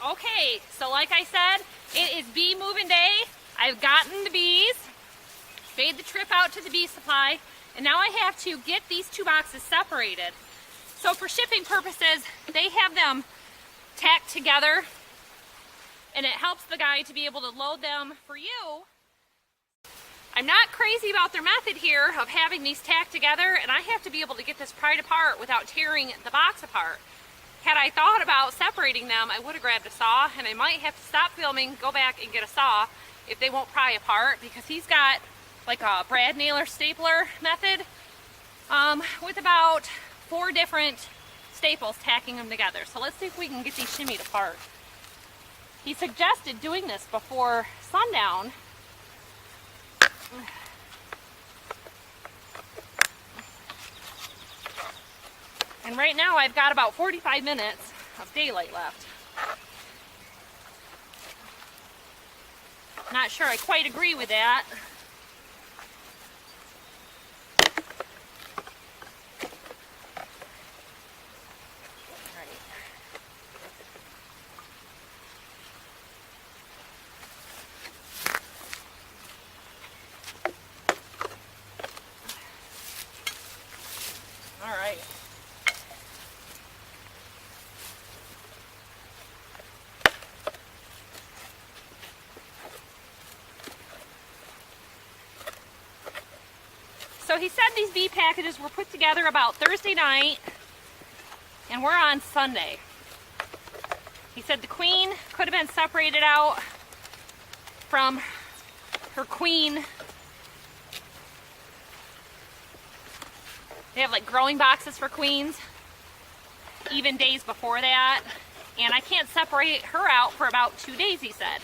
Okay, so like I said, it is bee moving day. I've gotten the bees, made the trip out to the bee supply, and now I have to get these two boxes separated. So for shipping purposes, they have them tacked together, and it helps the guy to be able to load them for you. I'm not crazy about their method here of having these tacked together, and I have to be able to get this pried apart without tearing the box apart. Had I thought about separating them, I would have grabbed a saw, and I might have to stop filming, go back and get a saw if they won't pry apart, because he's got like a brad nailer stapler method with about 4 different staples tacking them together. So let's see if we can get these shimmied apart. He suggested doing this before sundown. And right now I've got about 45 minutes of daylight left. Not sure I quite agree with that. All right. So he said these bee packages were put together about Thursday night, and we're on Sunday. He said the queen could have been separated out from her queen. They have like growing boxes for queens, even days before that. And I can't separate her out for about 2 days, he said.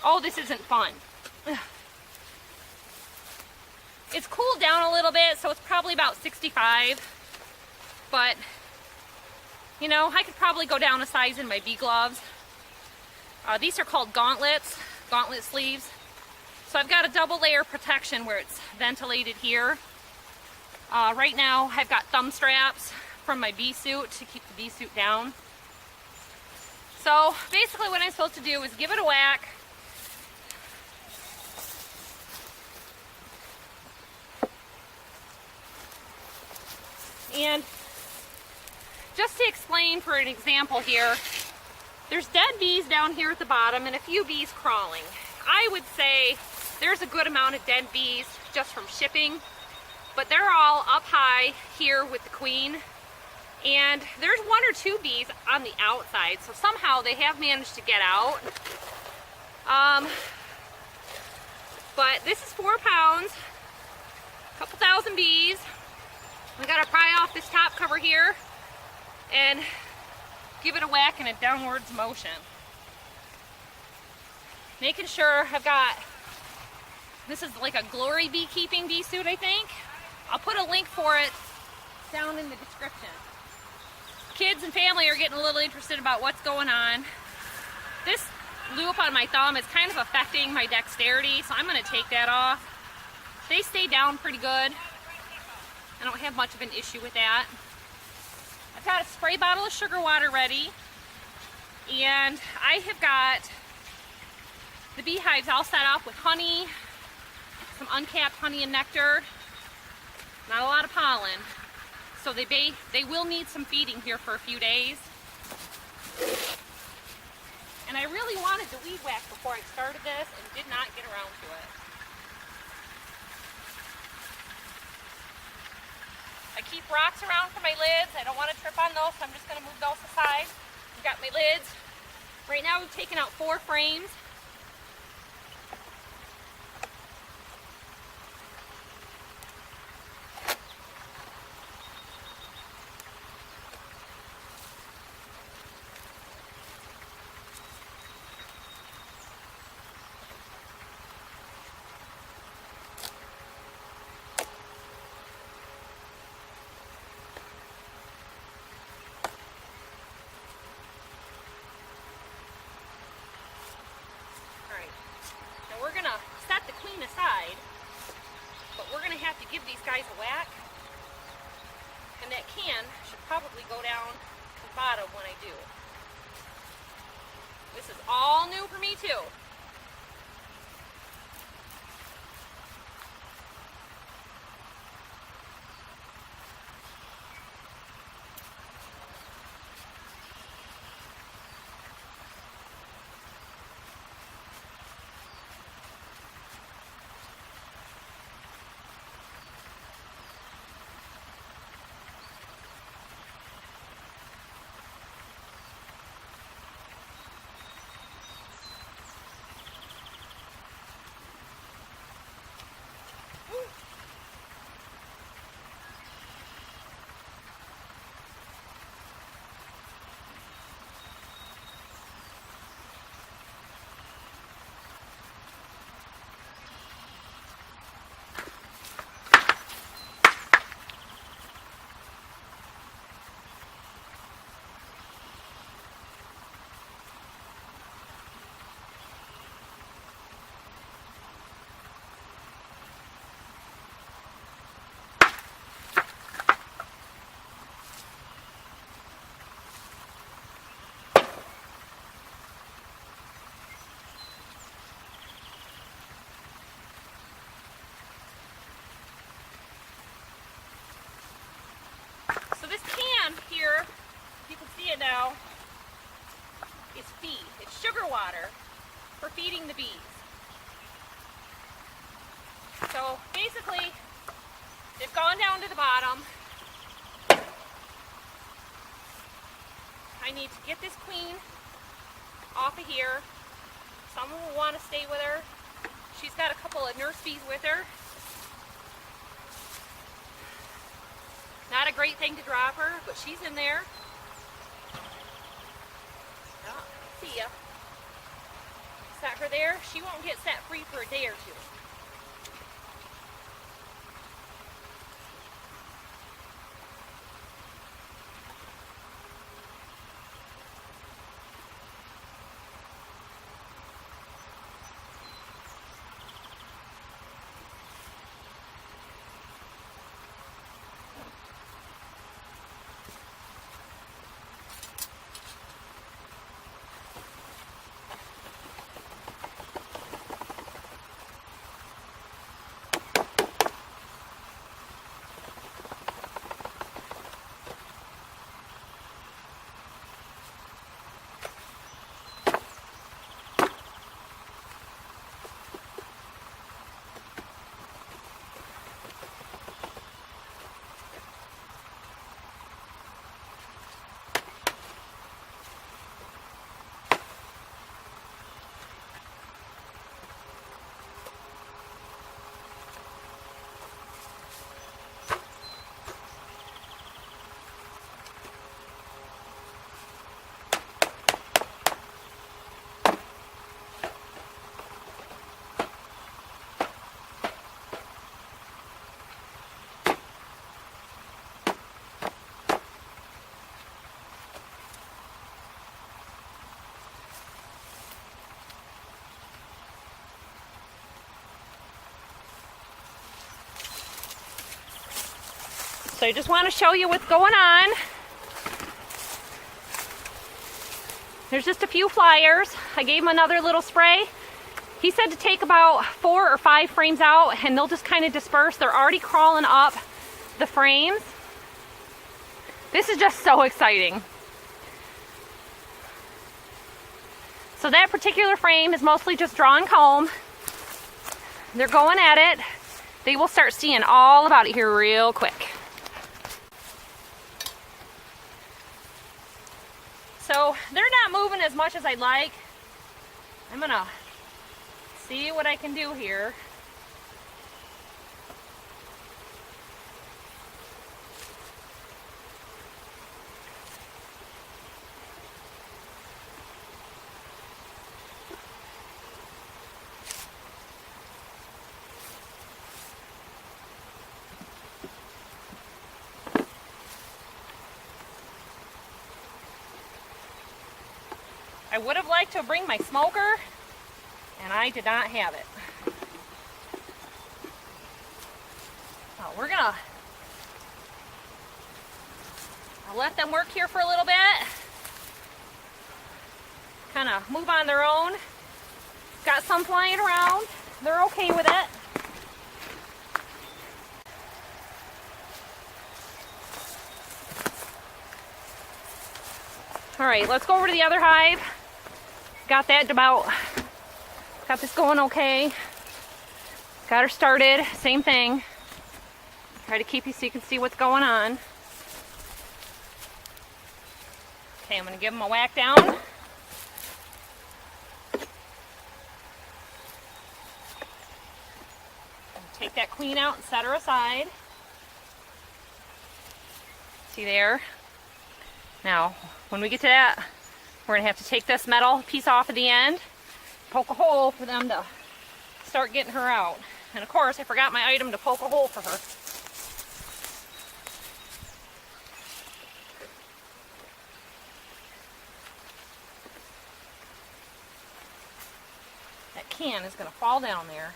Oh, this isn't fun. Ugh. It's cooled down a little bit, so it's probably about 65. But, you know, I could probably go down a size in my bee gloves. These are called gauntlets, gauntlet sleeves. So I've got a double layer protection where it's ventilated here. Right now I've got thumb straps from my bee suit to keep the bee suit down. So basically what I'm supposed to do is give it a whack. And just to explain for an example here, there's dead bees down here at the bottom and a few bees crawling. I would say there's a good amount of dead bees just from shipping, but they're all up high here with the queen. And there's 1 or 2 bees on the outside, so somehow they have managed to get out. But this is 4 pounds, a couple thousand bees. We gotta pry off this top cover here and give it a whack in a downwards motion. Making sure I've got, this is like a Glory beekeeping bee suit, I think. I'll put a link for it down in the description. Kids and family are getting a little interested about what's going on. This loop on my thumb is kind of affecting my dexterity, so I'm gonna take that off. They stay down pretty good. I don't have much of an issue with that. I've got a spray bottle of sugar water ready, and I have got the beehives all set up with honey, some uncapped honey and nectar, not a lot of pollen. So they will need some feeding here for a few days. And I really wanted to weed whack before I started this and did not get around to it. I keep rocks around for my lids. I don't want to trip on those, so I'm just going to move those aside. I've got my lids. Right now we've taken out 4 frames. Aside, but we're going to have to give these guys a whack And that can should probably go down to the bottom when I do. This is all new for me too. So this can here, you can see it now, is feed. It's sugar water for feeding the bees. So basically, they've gone down to the bottom. I need to get this queen off of here. Some will want to stay with her. She's got a couple of nurse bees with her. Not a great thing to drop her, but she's in there. Oh, see ya. Set her there. She won't get set free for a day or two. So I just want to show you what's going on. There's just a few flyers. I gave him another little spray. He said to take about 4 or 5 frames out and they'll just kind of disperse. They're already crawling up the frames. This is just so exciting. So that particular frame is mostly just draw and comb. They're going at it. They will start seeing all about it here real quick. So they're not moving as much as I'd like. I'm gonna see what I can do here. I would have liked to bring my smoker, and I did not have it. Oh, we're gonna I'll let them work here for a little bit. Kind of move on their own. Got some flying around. They're okay with it. All right, let's go over to the other hive. Got that got this going okay. Got her started, same thing. Try to keep you so you can see what's going on. Okay, I'm gonna give them a whack down. Take that queen out and set her aside. See there? Now, when we get to that, we're going to have to take this metal piece off at the end, poke a hole for them to start getting her out. And of course, I forgot my item to poke a hole for her. That can is going to fall down there.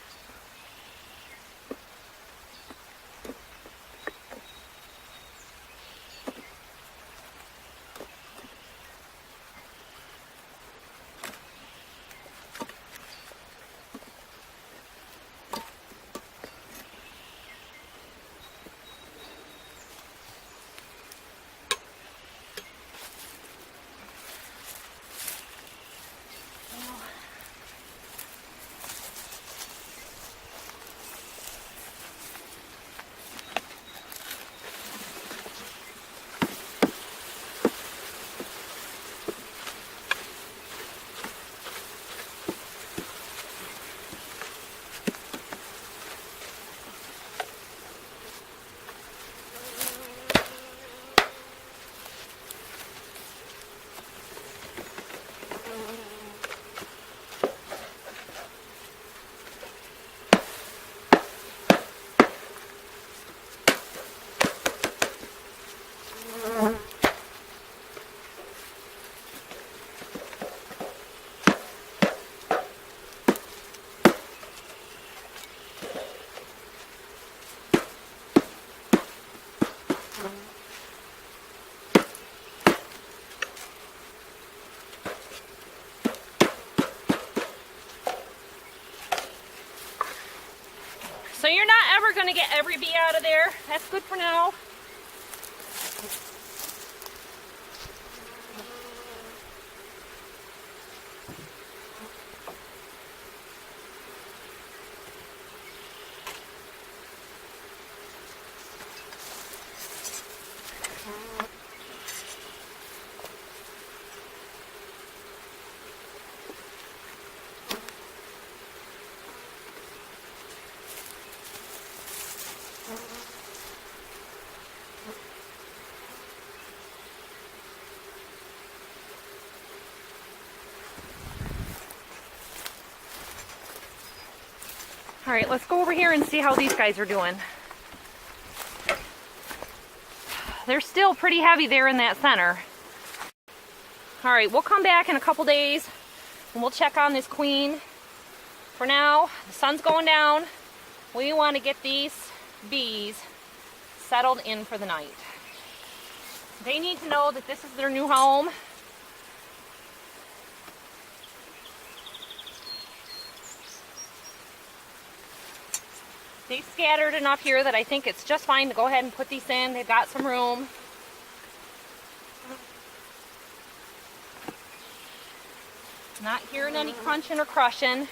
So you're not ever going to get every bee out of there. That's good for now. All right, let's go over here and see how these guys are doing. They're still pretty heavy there in that center. All right, we'll come back in a couple days and we'll check on this queen. For now, the sun's going down. We want to get these bees settled in for the night. They need to know that this is their new home. They've scattered enough here that I think it's just fine to go ahead and put these in. They've got some room. Not hearing any crunching or crushing.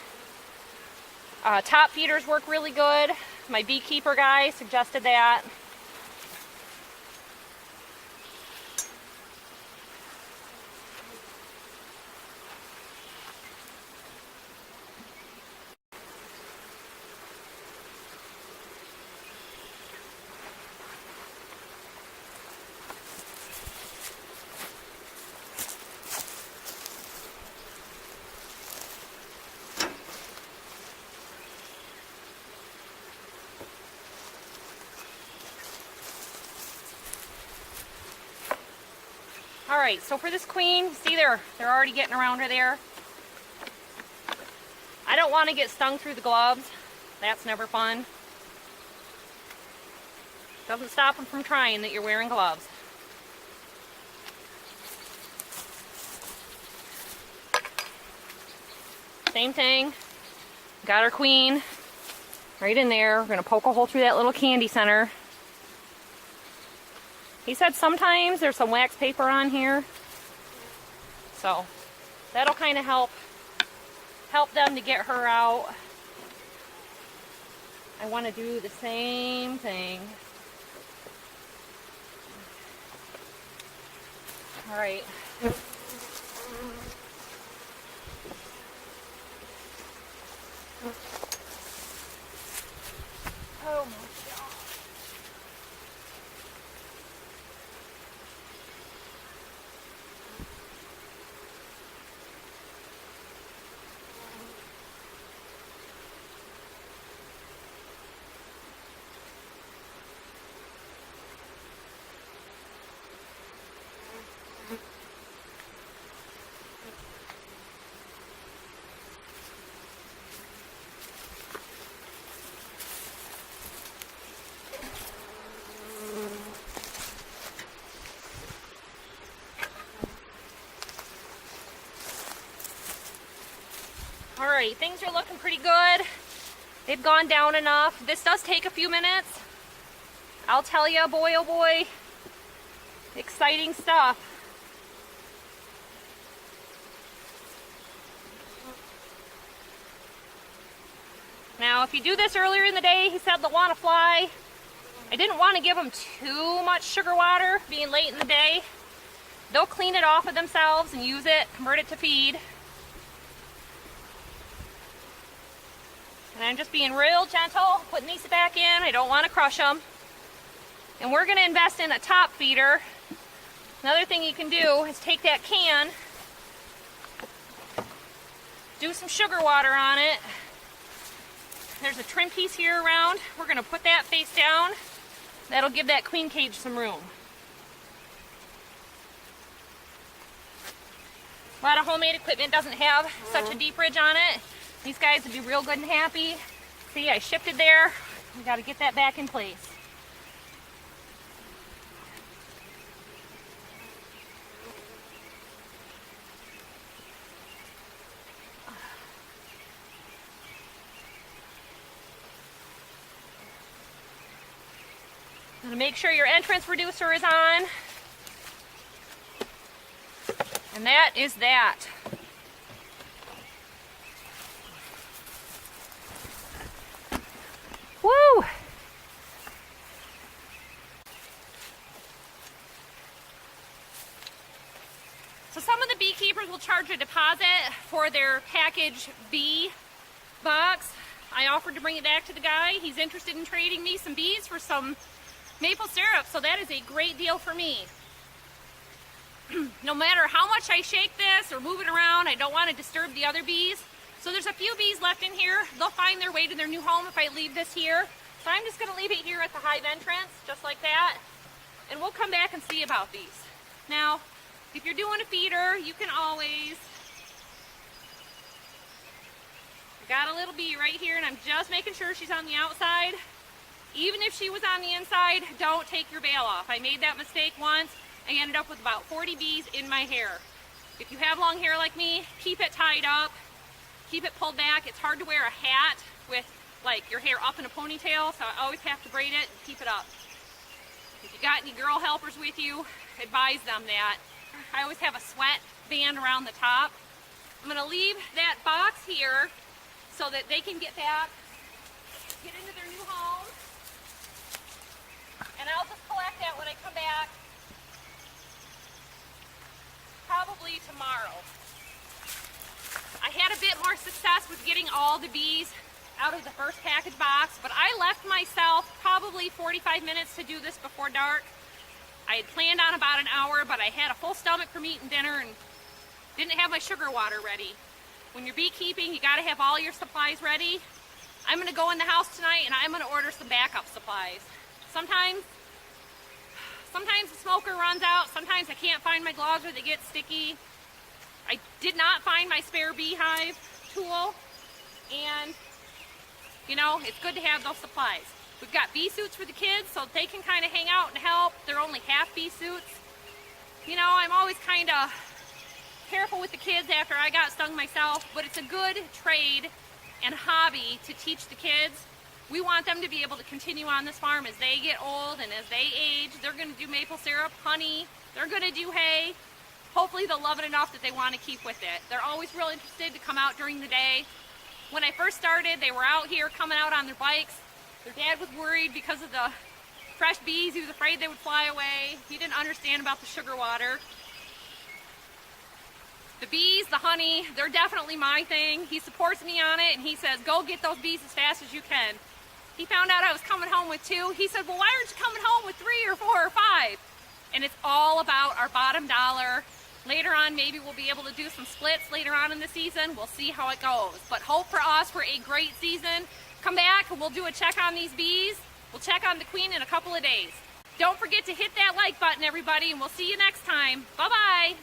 Top feeders work really good. My beekeeper guy suggested that. Alright, so for this queen, see they're already getting around her there. I don't want to get stung through the gloves. That's never fun. Doesn't stop them from trying that you're wearing gloves. Same thing. Got our queen right in there. We're going to poke a hole through that little candy center. He said sometimes there's some wax paper on here. So that'll kind of help them to get her out. I want to do the same thing. All right. Oh my God. All right, things are looking pretty good. They've gone down enough. This does take a few minutes. I'll tell you, boy, oh boy, exciting stuff. Now, if you do this earlier in the day, he said they'll want to fly. I didn't want to give them too much sugar water, being late in the day. They'll clean it off of themselves and use it, convert it to feed. And I'm just being real gentle, putting these back in. I don't want to crush them. And we're going to invest in a top feeder. Another thing you can do is take that can, do some sugar water on it. There's a trim piece here around. We're going to put that face down. That'll give that queen cage some room. A lot of homemade equipment doesn't have such a deep ridge on it. These guys would be real good and happy. See, I shifted there. We got to get that back in place. Gonna make sure your entrance reducer is on. And that is that. Woo! So some of the beekeepers will charge a deposit for their package bee box. I offered to bring it back to the guy. He's interested in trading me some bees for some maple syrup, so that is a great deal for me. No matter how much I shake this or move it around, I don't want to disturb the other bees. So there's a few bees left in here. They'll find their way to their new home if I leave this here. So I'm just going to leave it here at the hive entrance, just like that. And we'll come back and see about these. Now, if you're doing a feeder, you can always... I got a little bee right here, and I'm just making sure she's on the outside. Even if she was on the inside, don't take your veil off. I made that mistake once. I ended up with about 40 bees in my hair. If you have long hair like me, keep it tied up. Keep it pulled back. It's hard to wear a hat with like your hair up in a ponytail, so I always have to braid it and keep it up. If you got any girl helpers with you, advise them that. I always have a sweat band around the top. I'm going to leave that box here so that they can get back, get into their new home, and I'll just collect that when I come back, probably tomorrow. I had a bit more success with getting all the bees out of the first package box, but I left myself probably 45 minutes to do this before dark. I had planned on about an hour, but I had a full stomach from eating dinner and didn't have my sugar water ready. When you're beekeeping, you got to have all your supplies ready. I'm going to go in the house tonight and I'm going to order some backup supplies. Sometimes the smoker runs out. Sometimes I can't find my gloves or they get sticky. I did not find my spare beehive tool, and you know, it's good to have those supplies. We've got bee suits for the kids so they can kind of hang out and help. They're only half bee suits. You know, I'm always kind of careful with the kids after I got stung myself, but it's a good trade and hobby to teach the kids. We want them to be able to continue on this farm as they get old and as they age. They're going to do maple syrup, honey, they're going to do hay. Hopefully they'll love it enough that they want to keep with it. They're always real interested to come out during the day. When I first started, they were out here coming out on their bikes. Their dad was worried because of the fresh bees. He was afraid they would fly away. He didn't understand about the sugar water. The bees, the honey, they're definitely my thing. He supports me on it, and he says, go get those bees as fast as you can. He found out I was coming home with 2. He said, well, why aren't you coming home with 3 or 4 or 5? And it's all about our bottom dollar. Later on, maybe we'll be able to do some splits later on in the season. We'll see how it goes. But hope for us for a great season. Come back and we'll do a check on these bees. We'll check on the queen in a couple of days. Don't forget to hit that like button, everybody, and we'll see you next time. Bye-bye.